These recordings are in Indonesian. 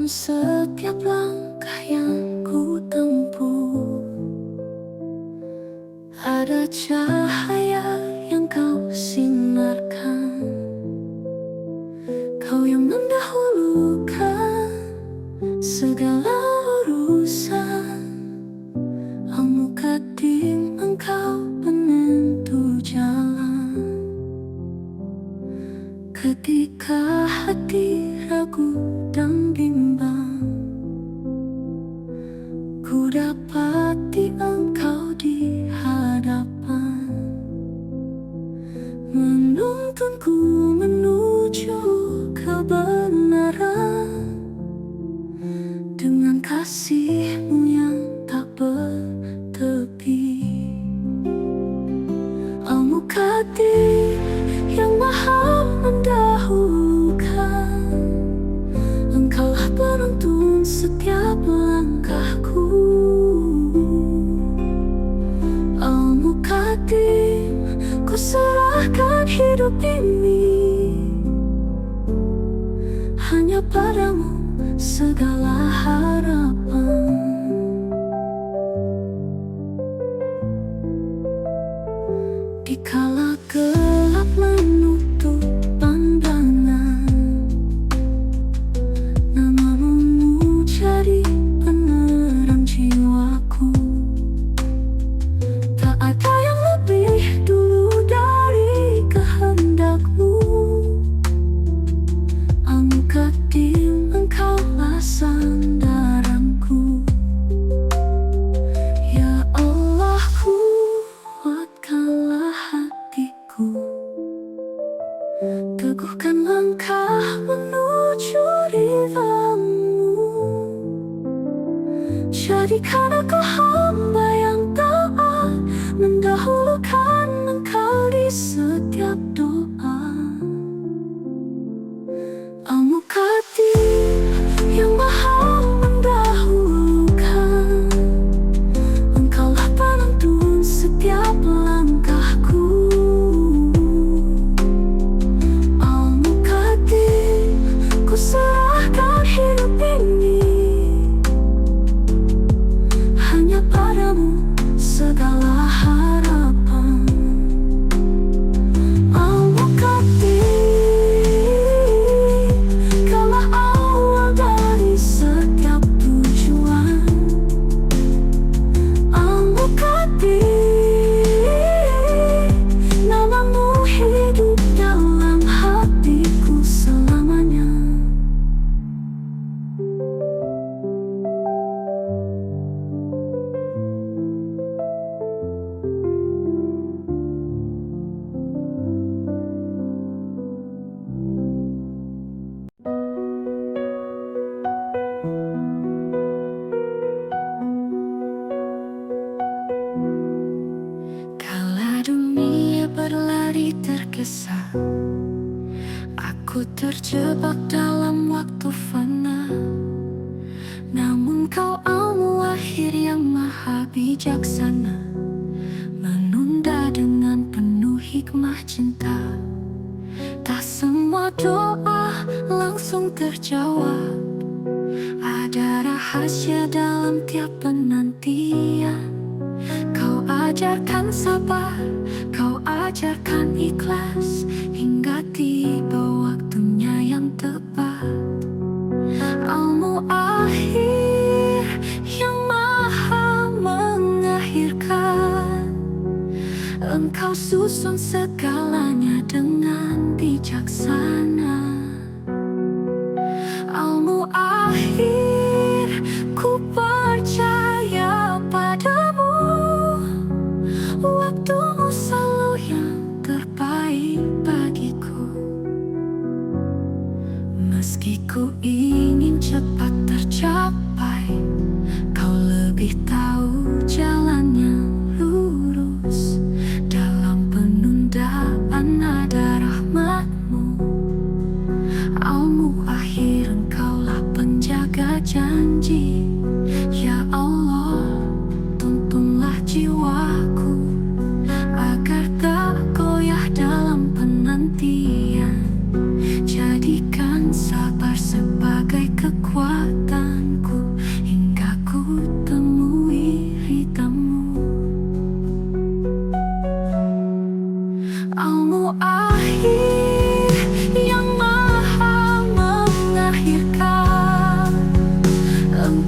setiap langkah yang ku tempuh. Ada cahaya yang kau sinarkan, kau yang mendahulukan segala urusan. Al-Muqaddim, engkau penentu jalan. Ketika hati ragu dan bimbang, ku dapati engkau di hadapan, menuntunku menuju kebenaran. Dengan kasih-Mu yang tak bertepi, Al-Muqaddim yang maha mendahulukan, engkaulah penuntun setiap langkahku. Al-Muqaddim, ku serahkan hidup ini, hanya padamu segala harapan. Dikala gelap menutup pandangan, nama-Mu jadi penerang jiwaku. Tak ada yang lebih dulu dari kehendak-Mu. Al-Muqaddim, engkaulah sandaranku. Ya Allah, kuatkanlah hatiku, teguhkan langkah menuju ridha-Mu. Jadikan aku hamba yang taat, mendahulukan Engkau di setiap doa. Al-Muqaddim yang maha mendahulukan, engkaulah penuntun setiap langkahku. Al-Muqaddim, ku serahkan hidup ini, hanya padamu segala harapan. Al-Muqaddim, kaulah awal dari setiap tujuan. Al-Muqaddim, nama-Mu hidup dalam hatiku selamanya. Kala dunia berlari tergesa, aku terjebak dalam waktu fana. Namun Kau Al-Muwahhid yang maha bijaksana, menunda dengan penuh hikmah cinta. Tak semua doa langsung terjawab, ada rahasia dalam tiap penantian. Kau ajarkan sabar, Kau ajarkan ikhlas, hingga tiba waktunya yang tepat. Al-Mu'akhir yang maha mengakhirkan, Engkau susun segalanya dengan bijaksana. Al-Mu'akhir, ku percaya padamu, waktu-Mu selalu yang terbaik bagiku. Meski ku ingin cepat tercapai, Kau lebih tahu jalan yang lurus. Dalam penundaan ada rahmat-Mu,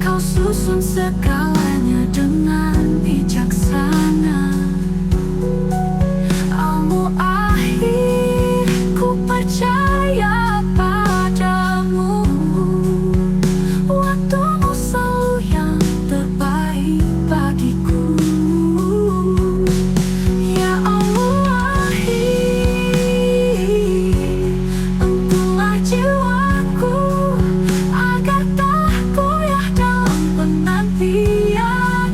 Engkau susun segalanya dengan bijaksana. Al-Mu'ahid, ku percaya padamu. Waktumu selalu yang terbaik bagiku. Ya Al-Mu'ahid, empuklah jiwaku agar tak goyah dalam penantian.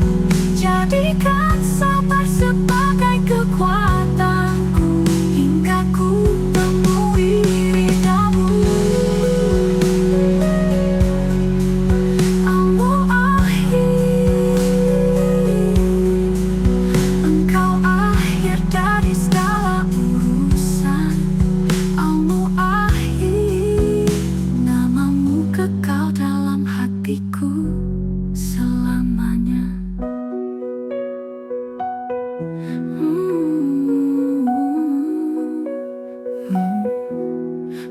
Jadikan sabar sebagai kekuatanku hingga ku temui ridhamu. Al-Mu'ahid, engkau akhir dari segala urusan. Al-Mu'ahid, namamu kekal dalam hatiku selamanya.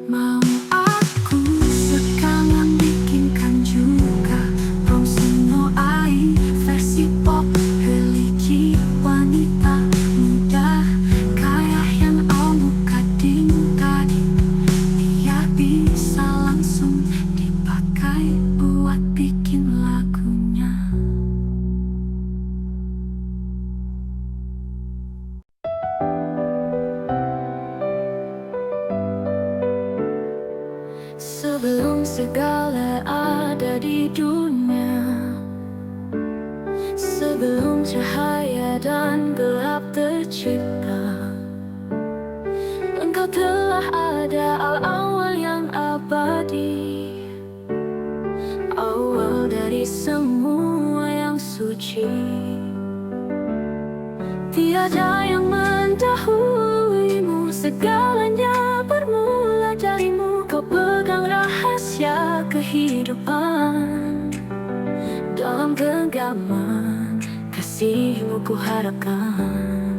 Mau aku sekarang bikinkan juga Proximo AI versi pop religi wanita muda kaya yang Al-Muqaddim tadi. Dia bisa langsung dipakai buat bikin lagunya. Sebelum segala ada di dunia, sebelum cahaya dan gelap tercipta, Engkau telah ada, Al-Awwal yang abadi, awal dari semua yang suci. Tiada yang mendahuluimu, segalanya bermula darimu. Kau pegang rahasia kehidupan, dalam genggaman kasih-Mu ku harapkan.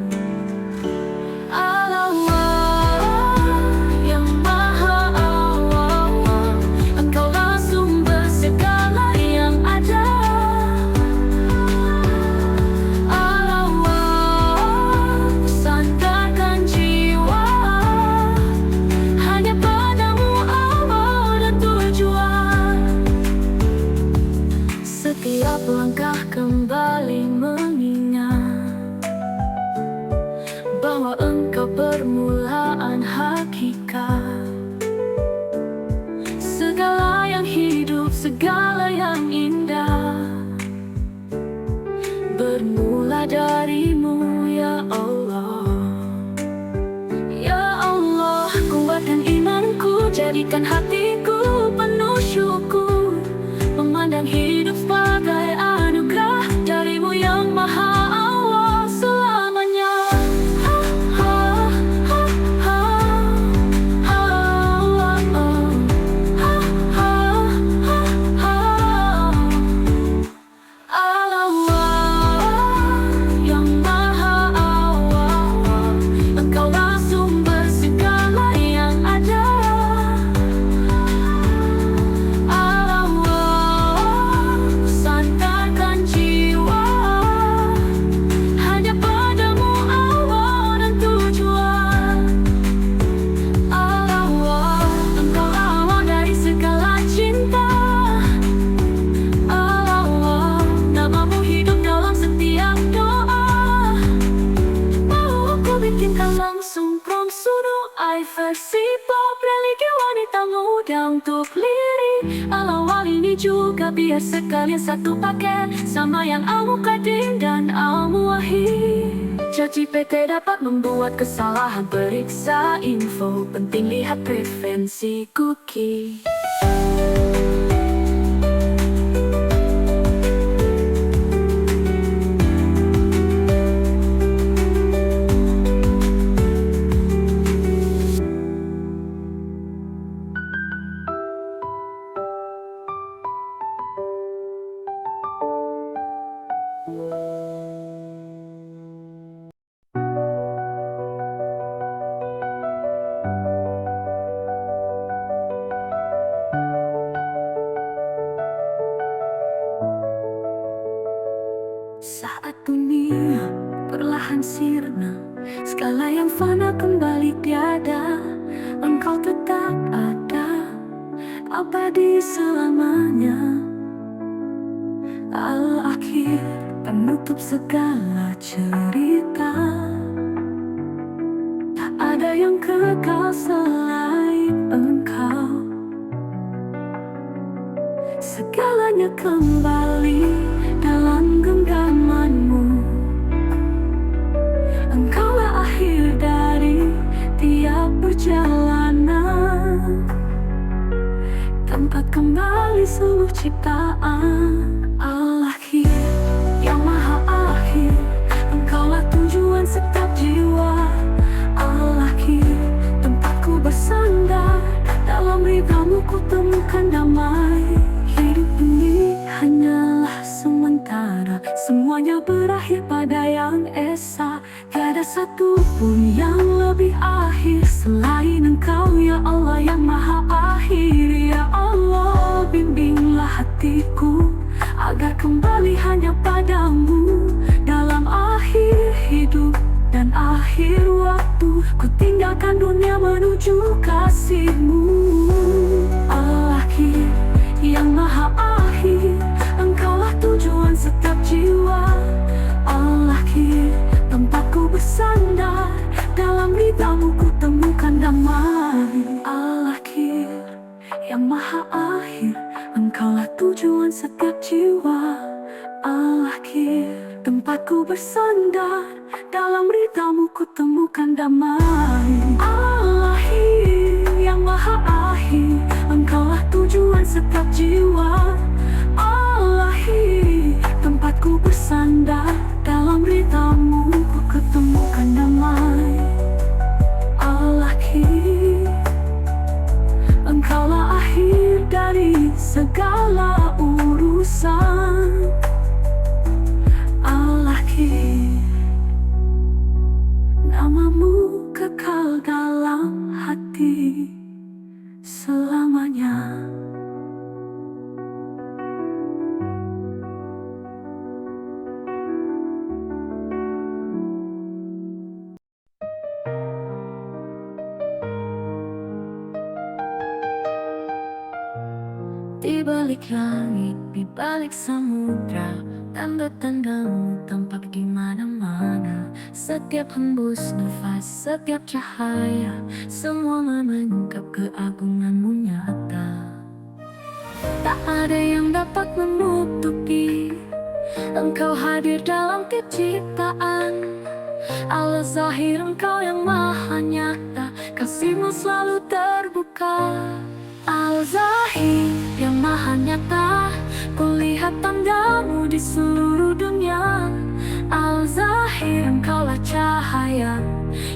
Allah yang maha awal, Engkaulah sumber segala yang ada. Allah, sandarkan jiwa hanya padamu, Allah dan tujuan. Setiap langkah kembali mengingat bahwa Engkau permulaan hakikat. Segala yang hidup, segala yang indah bermula darimu, ya Allah. Ya Allah, kuatkan imanku, jadikan hatiku penuh syukur, memandang hidup sebagai anugerah darimu yang maha awal selamanya. Allah yang maha awal, Engkaulah sumber segala yang ada. Allah, sandarkan jiwa hanya padamu, awal dan tujuan. Allah, Engkau awal dari segala cinta. Allah, namamu hidup dalam setiap doa. Mau aku bikinkan langsung Proximo AI versi pop religi wanita muda untuk lirik. Al-Awwal ini juga biar sekalian satu paket sama yang Al-Muqaddim dan Al-Mu'ahid. ChatGPT dapat membuat kesalahan, periksa info penting, lihat preferensi cookie. saat dunia perlahan sirna, segala yang fana kembali tiada, Engkau tetap ada, abadi selamanya. Al-Akhir, penutup segala cerita. Tak ada yang kekal selain Engkau. Segalanya kembali dalam genggaman-Mu. Engkaulah akhir dari tiap perjalanan, tempat kembali seluruh ciptaan. Al-Akhir, yang maha akhir, Engkaulah tujuan setiap jiwa. Al-Akhir, tempatku bersandar, dalam ridha-Mu ku temukan damai. Hidup ini hanyalah sementara, semuanya berakhir pada yang esa. Tiada satu pun yang lebih akhir selain Engkau, ya Allah yang maha akhir. Ya Allah, bimbinglah hatiku agar kembali hanya padamu. Dalam akhir hidup dan akhir waktu, ku tinggalkan dunia menuju kasih-Mu. Al-Akhir, yang maha akhir, Engkaulah tujuan setiap jiwa. Al-Akhir, tempatku bersandar, dalam ridha-Mu ku temukan damai. Al-Akhir, yang maha akhir, Engkaulah tujuan setiap jiwa. Al-Akhir, tempatku bersandar, dalam ridha-Mu ku temukan damai. Al-Akhir, yang maha akhir, Engkaulah tujuan setiap jiwa. Al-Akhir, tempatku bersandar, dalam ridha-Mu ku ketemukan damai. Al-Akhir, Engkaulah akhir dari segala urusan. Al-Akhir, nama-Mu kekal dalam hati selamanya. Di balik langit, di balik samudra, tanda-tanda-Mu tampak di mana-mana. Setiap hembus nafas, setiap cahaya, semua mengungkap keagungan-Mu nyata. Tak ada yang dapat menutupi Engkau hadir dalam tiap ciptaan. Al-Zahir, Engkau yang maha nyata, kasih-Mu selalu terbuka. Al-Zahir, yang maha nyata, kulihat tanda-Mu di seluruh dunia. Al-Zahir, Engkaulah cahaya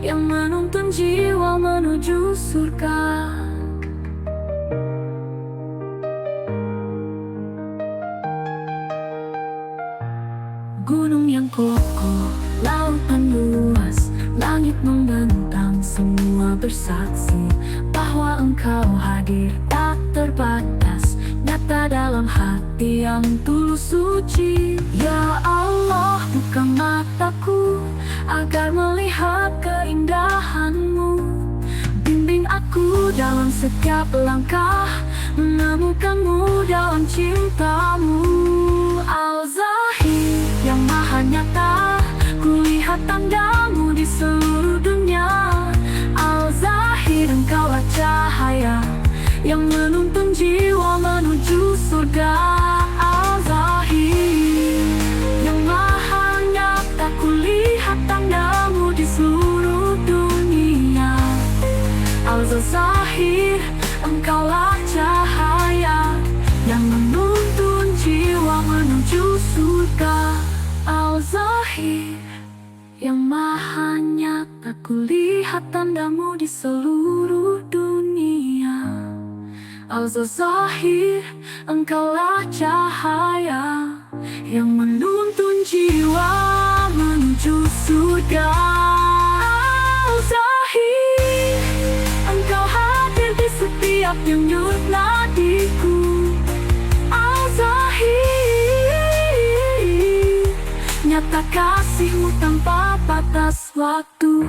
yang menuntun jiwa menuju surga. Gunung yang kokoh, lautan luas, langit membentang, semua bersaksi bahwa Engkau hadir tak terbatas, nyata dalam hati yang tulus suci. Ya Allah, buka mataku agar melihat keindahan-Mu. Bimbing aku dalam setiap langkah, menemukan-Mu dalam cinta-Mu. Al-Zahir, yang maha nyata, kulihat tanda-Mu di seluruh dunia. Al-Zahir, Engkaulah cahaya yang menuntun jiwa menuju surga. Al-Zahir, yang maha nyata, kulihat tanda-Mu di seluruh dunia. Al-Zahir, Engkaulah cahaya yang menuntun jiwa menuju surga. Al-Zahir, yang maha nyata, kulihat tanda-Mu di seluruh dunia. Al-Zahir, Engkaulah cahaya yang menuntun jiwa menuju surga. Al-Zahir, Engkau hadir di setiap denyut nadiku. Al-Zahir, nyata kasihmu tanpa batas waktu.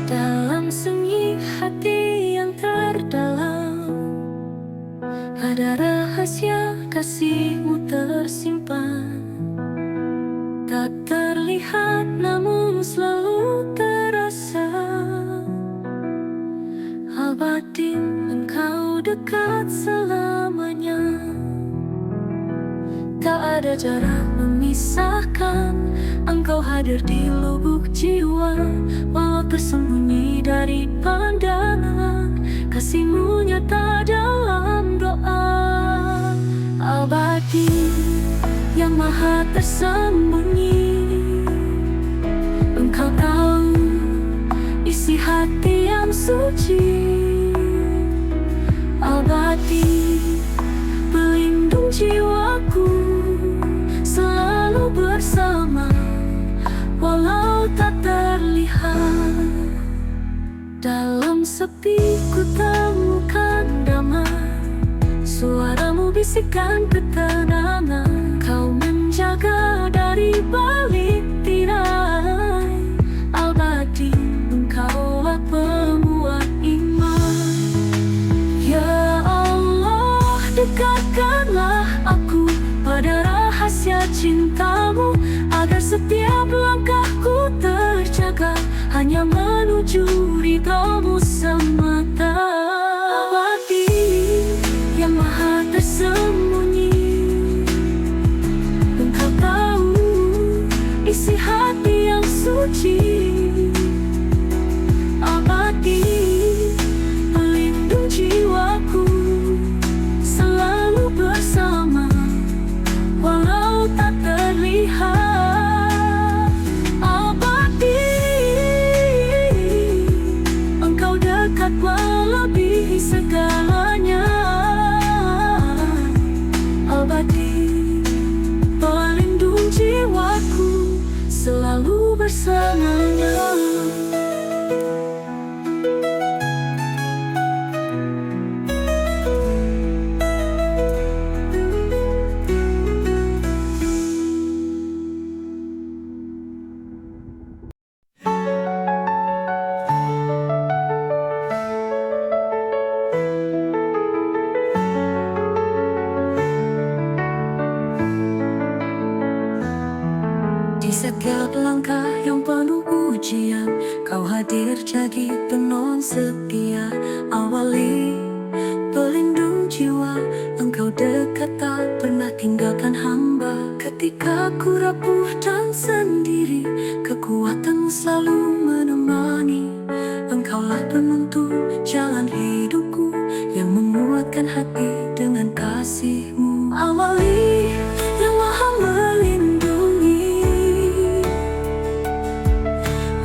Dalam sunyi hati yang terdalam, ada rahasia kasihmu tersimpan. Tak terlihat namun selalu terasa. Abadi engkau dekat selamanya. Tak ada jarak memisahkan, engkau hadir di lubuk jiwa. Walau tersembunyi dari pandangan, kasihmu nyata dalam doa. Abadi yang maha tersembunyi, engkau tahu isi hati yang suci. Abadi pelindung jiwaku, selalu bersama walau tak terlihat. Dalam sepi ku temukan damai, suaramu bisikkan ketenangan. Kau menjaga dari balik tirai. Abadi engkaulah penguat iman. Ya Allah, dekatkanlah aku pada rahasia cintamu, agar setiap langkahku terjaga hanya menuju ridhamu semata. Abadi yang maha tersembunyi, engkau tahu isi hati yang suci. Abadi pelindung jiwaku, selalu bersama walau tak terlihat. Abadi engkau dekat melebihi segalanya. Abadi pelindung jiwaku, selalu bersamanya. Di setiap langkah yang penuh ujian, kau hadir jadi penolong setia. Awali pelindung jiwa, engkau dekat tak pernah tinggalkan hamba. Ketika ku rapuh dan sendiri, kekuatanmu selalu menemani. Engkaulah penuntun jalan hidupku, yang menguatkan hati dengan kasihmu. Awali yang maha melindungi,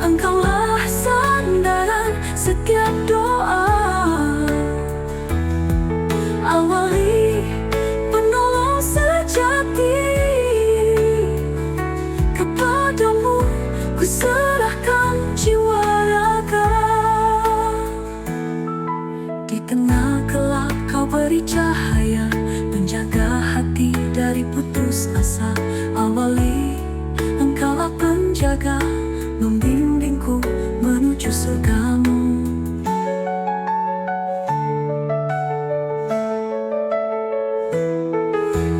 engkaulah sandaran setiap doa. Awali penolong sejati, kepadamu ku serahkan jiwa raga. Di tengah gelap kau beri cahaya, menjaga hati dari putus asa. Awali engkaulah penjaga, membimbingku menuju surgamu.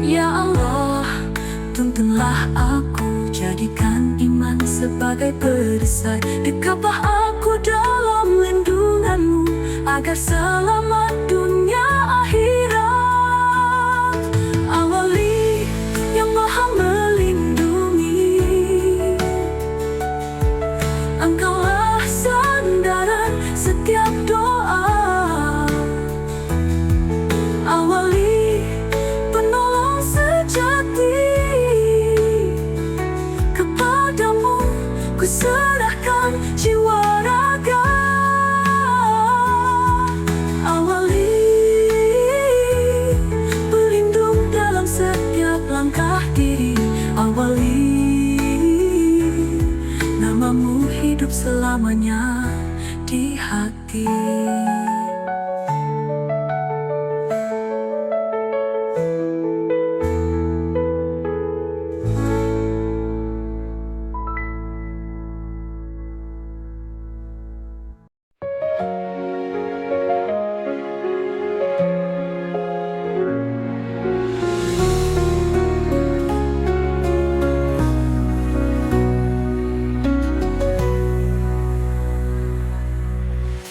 Ya Allah, tuntunlah aku, jadikan iman sebagai perisai. Dekatlah aku dalam lindunganmu, agar selamat dunia akhirat. Awali yang maha melindungi, engkaulah sandaran setiap doa. Awali penolong sejati, kepadamu ku serahkan jiwa raga. Awali pelindung dalam setiap langkah diri. Awali selamanya di hati.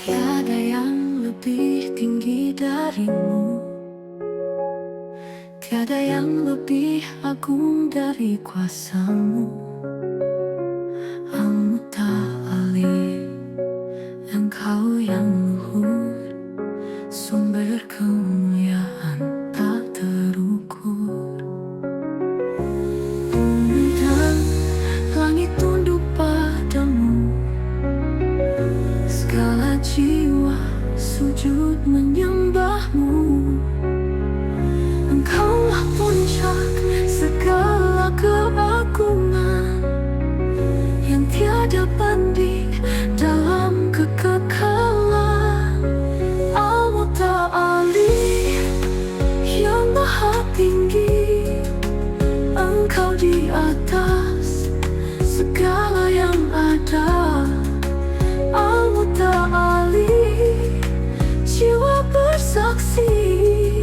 Tiada yang lebih tinggi darimu, tiada yang lebih agung dari kuasamu. Al-Muta'ali, Engkau yang luhur, sumber kemuliaan tak terukur. Bumi dan langit tunduk padamu, segala jiwa sujud menyembahmu. Engkaulah puncak segala keagungan, yang tiada banding dalam kekekalan. Al-Muta'ali, yang maha tinggi, Engkau di atas segala yang ada. Al-Muta'ali, jiwa bersaksi,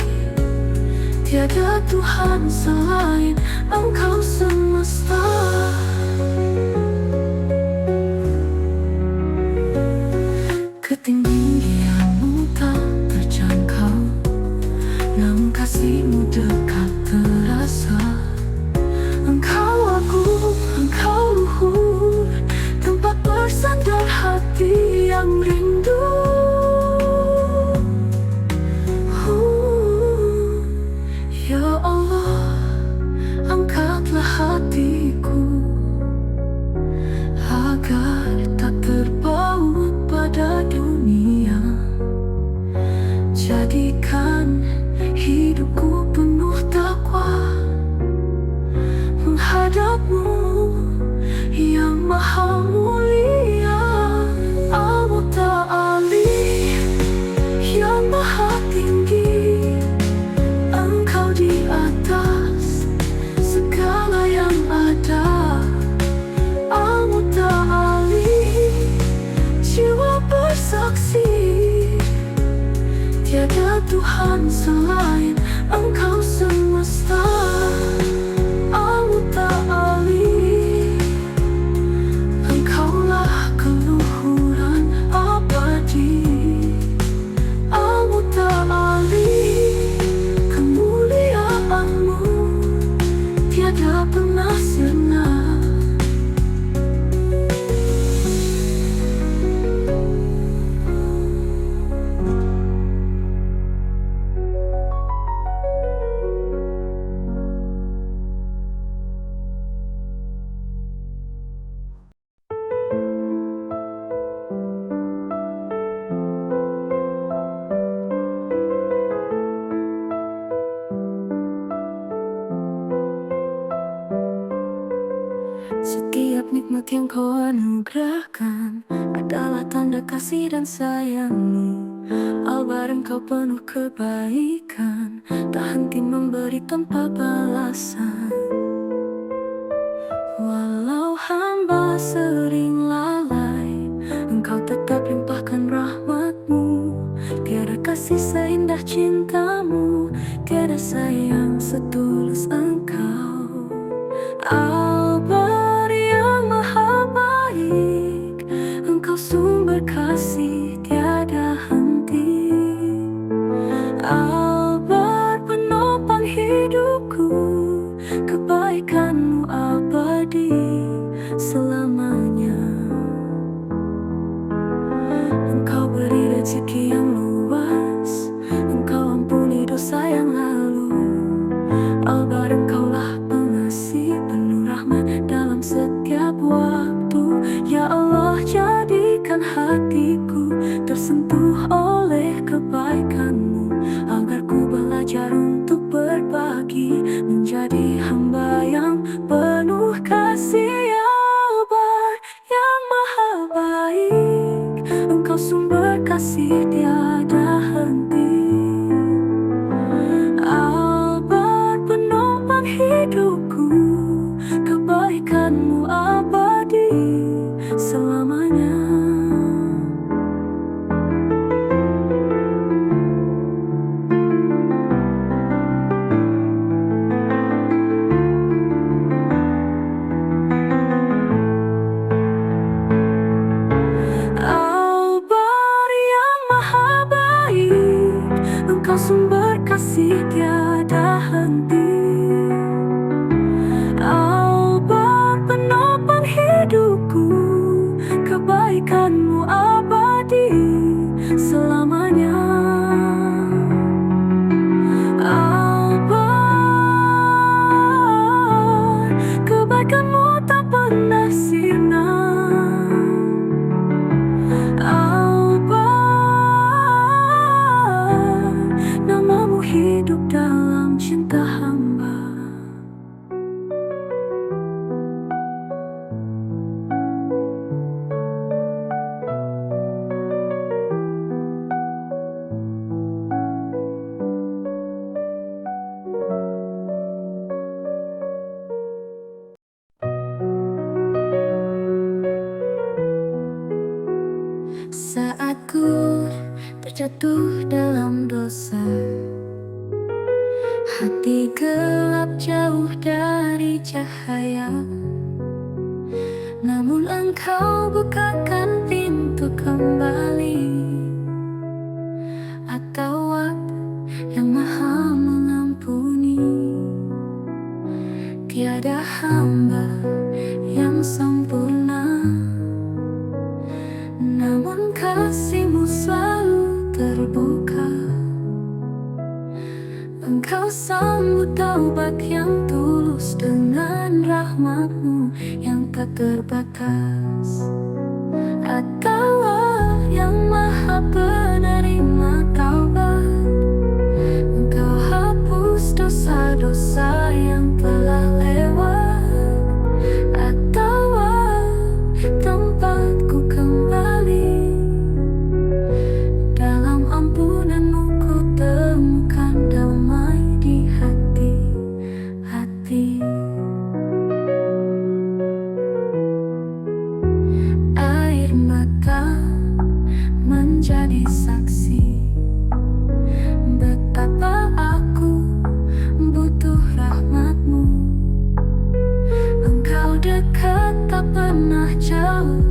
tiada Tuhan selain Engkau semesta. Ketinggianmu tak terjangkau, namun kasih-Mu dekat terasa. Engkau agung, Engkau luhur, tempat bersandar hati yang rindu. Ya Allah, angkatlah hatiku agar tak terpaut pada dunia. Jadikan hidupku penuh takwa menghadap-Mu yang maha mulia. Al-Muta'ali, yang maha tinggi, Engkau di atas segala yang ada. Al-Muta'ali, jiwa bersaksi, tiada Tuhan selain Engkau semesta. Al-Muta'ali, Engkaulah keluhuran abadi. Al-Muta'ali, kemuliaan-Mu tiada pernah sirna. Setiap nikmat yang Kau anugerahkan adalah tanda kasih dan sayang-Mu. Albar Engkau penuh kebaikan, tak henti memberi tanpa balasan. Walau hamba sering lalai, Engkau tetap limpahkan rahmat-Mu. Tiada kasih seindah cinta-Mu, tiada sayang setulus Engkau. Albar yang maha baik, Engkau sumber kasih tiada henti. Albar penopang hidupku, kebaikan-Mu abadi selamanya. Engkau beri rezeki yang luas, Engkau ampuni dosa yang lalu. Albar Engkaulah pengasih penuh rahmat dalam setiap waktu. Ya Allah, jadikan hatiku tersentuh oleh kebaikan-Mu, agar ku belajar untuk berbagi, menjadi hamba yang penuh kasih. Albar yang maha baik, Saat ku terjatuh dalam dosa, hati gelap jauh dari cahaya. Namun Engkau bukakan pintu kembali. At-Tawwab yang maha mengampuni, tiada hamba yang sempurna, namun kasih-Mu selalu terbuka. Engkau sambut taubat yang tulus dengan rahmat-Mu yang tak terbatas. At-Tawwab yang maha penerima taubat, Engkau hapus dosa-dosa yang telah lewat. At-Tawwab tempatku kembali, dalam ampunan-Mu ku temukan damai di hati-hati. Air mata menjadi saksi betapa aku butuh rahmat-Mu. Engkau dekat, tak pernah jauh.